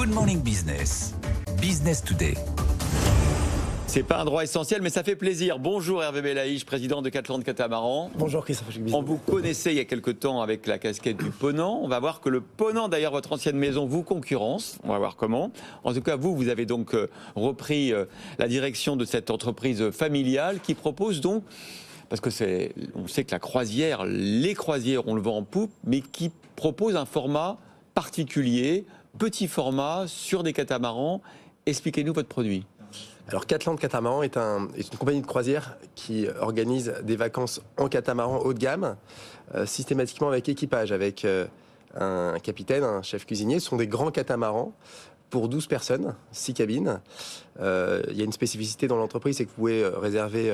Good Morning Business, Business Today. C'est pas un droit essentiel, mais ça fait plaisir. Bonjour Hervé Belaïch, président de Catlande Catamaran. Bonjour Christophe. On vous connaissait il y a quelque temps avec la casquette du Ponant. On va voir que le Ponant, d'ailleurs, votre ancienne maison, vous concurrence. On va voir comment. En tout cas, vous avez donc repris la direction de cette entreprise familiale qui propose donc, parce que on sait que la croisière, les croisières, on le vend en poupe, mais qui propose un format particulier, petit format, sur des catamarans. Expliquez-nous votre produit. Alors Catlande Catamaran est une compagnie de croisière qui organise des vacances en catamaran haut de gamme, systématiquement avec équipage, avec un capitaine, un chef cuisinier. Ce sont des grands catamarans pour 12 personnes, 6 cabines. Il y a une spécificité dans l'entreprise, c'est que vous pouvez réserver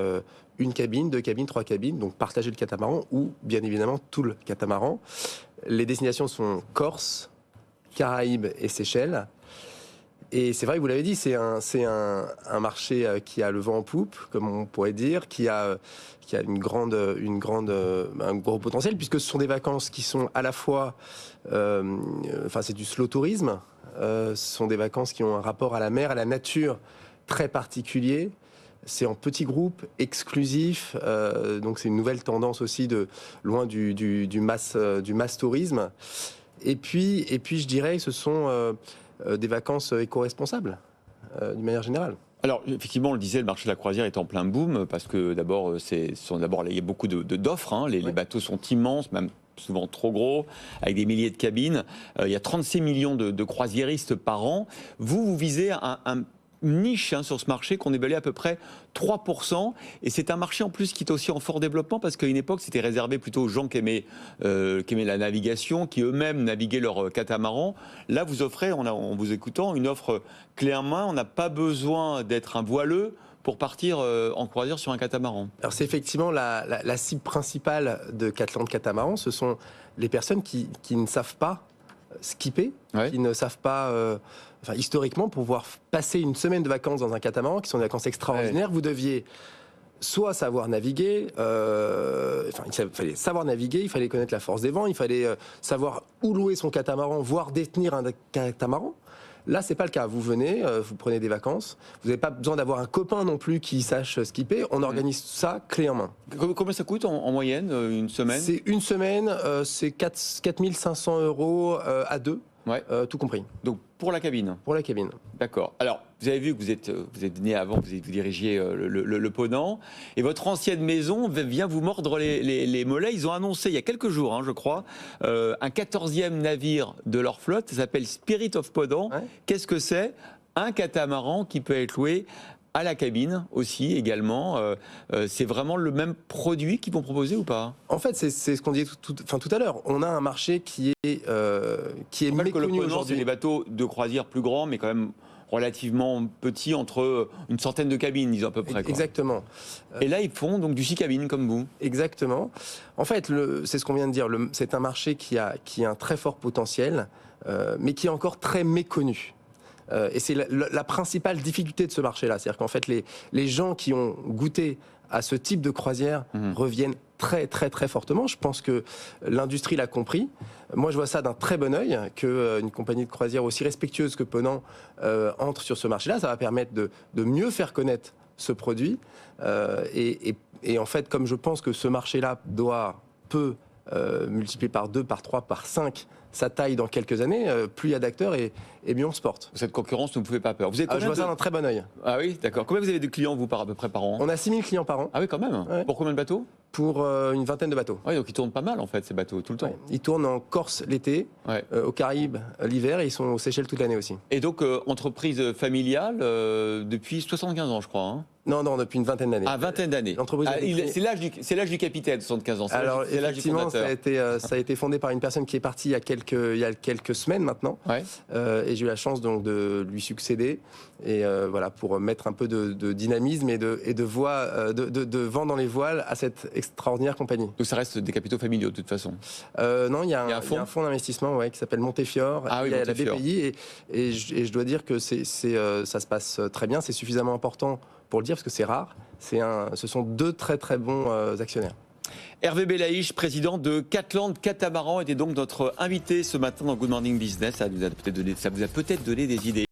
une cabine, 2 cabines, 3 cabines, donc partager le catamaran ou bien évidemment tout le catamaran. Les destinations sont Corse, Caraïbes et Seychelles. Et c'est vrai que vous l'avez dit, c'est un marché qui a le vent en poupe, comme on pourrait dire, qui a un gros potentiel, puisque ce sont des vacances qui sont à la fois, c'est du slow tourisme, ce sont des vacances qui ont un rapport à la mer, à la nature très particulier. C'est en petits groupes, exclusifs, donc c'est une nouvelle tendance aussi loin du mass tourisme. Et puis je dirais que ce sont des vacances éco-responsables, d'une manière générale. Alors, effectivement, on le disait, le marché de la croisière est en plein boom, parce que d'abord, il y a beaucoup d'offres, hein. Les bateaux sont immenses, même souvent trop gros, avec des milliers de cabines. Il y a 36 millions de croisiéristes par an. Vous visez un niche sur ce marché qu'on évalue à peu près 3%, et c'est un marché en plus qui est aussi en fort développement, parce qu'à une époque c'était réservé plutôt aux gens qui aimaient la navigation, qui eux-mêmes naviguaient leur catamaran. Là vous offrez, en vous écoutant, une offre clé en main. On n'a pas besoin d'être un voileux pour partir en croisière sur un catamaran. Alors c'est effectivement la cible principale de Catlande Catamaran. Ce sont les personnes qui ne savent pas skipper, qui ne savent pas... historiquement, pour pouvoir passer une semaine de vacances dans un catamaran, qui sont des vacances extraordinaires, vous deviez soit savoir naviguer, il fallait savoir naviguer, il fallait connaître la force des vents, il fallait savoir où louer son catamaran, voire détenir un catamaran. Là, c'est pas le cas. Vous venez, vous prenez des vacances. Vous n'avez pas besoin d'avoir un copain non plus qui sache skipper. On organise ça clé en main. Combien ça coûte en moyenne, une semaine ? C'est une semaine, c'est 4 500 € à deux. Ouais. Tout compris. Donc pour la cabine. Pour la cabine. D'accord. Alors vous avez vu que vous êtes né avant, vous dirigiez le Ponant, et votre ancienne maison vient vous mordre les mollets. Ils ont annoncé il y a quelques jours, je crois, un 14e navire de leur flotte. Ça s'appelle Spirit of Ponant. Ouais. Qu'est-ce que c'est ? Un catamaran qui peut être loué à la cabine aussi également. C'est vraiment le même produit qu'ils vont proposer ou pas ? En fait, c'est ce qu'on disait tout à l'heure. On a un marché qui est méconnu aujourd'hui. C'est des bateaux de croisière plus grands, mais quand même relativement petits, entre une centaine de cabines, disons à peu près. Exactement. Et là, ils font donc du 6 cabines comme vous. Exactement. En fait, c'est ce qu'on vient de dire. C'est un marché qui a un très fort potentiel, mais qui est encore très méconnu. Et c'est la principale difficulté de ce marché-là. C'est-à-dire qu'en fait, les gens qui ont goûté à ce type de croisière reviennent très, très, très fortement. Je pense que l'industrie l'a compris. Moi, je vois ça d'un très bon œil, qu'une compagnie de croisière aussi respectueuse que Ponant entre sur ce marché-là. Ça va permettre de mieux faire connaître ce produit. Et en fait, comme je pense que ce marché-là peut multiplier par 2, par 3, par 5 sa taille dans quelques années, plus il y a d'acteurs et mieux on se porte. Cette concurrence ne vous fait pas peur. Vous êtes je vois ça d'un très bon œil. Ah oui, d'accord. Combien vous avez de clients, vous, à peu près par an ? On a 6 000 clients par an. Ah oui, quand même. Ouais. Pour combien de bateaux ? Pour une vingtaine de bateaux. Oui, donc ils tournent pas mal, en fait, ces bateaux, tout le temps. Ouais. Ils tournent en Corse l'été, aux Caraïbes l'hiver, et ils sont aux Seychelles toute l'année aussi. Et donc, entreprise familiale depuis 75 ans, je crois, hein ? Non, depuis une vingtaine d'années. Ah, vingtaine d'années. C'est l'âge du capitaine, 75 ans. Alors, effectivement, ça a été fondé par une personne qui est partie il y a quelques semaines maintenant. Ouais. Et j'ai eu la chance donc de lui succéder. Et pour mettre un peu de dynamisme et de vent dans les voiles à cette extraordinaire compagnie. Donc ça reste des capitaux familiaux de toute façon. Non, il y a un fonds d'investissement qui s's'appelle Montefiore. Il y a la BPI et je dois dire que ça se passe très bien. C'est suffisamment important pour le dire parce que c'est rare. Ce sont deux très très bons actionnaires. Hervé Belaïch, président de Catland Catamaran, était donc notre invité ce matin dans Good Morning Business. Ça vous a peut-être donné des idées.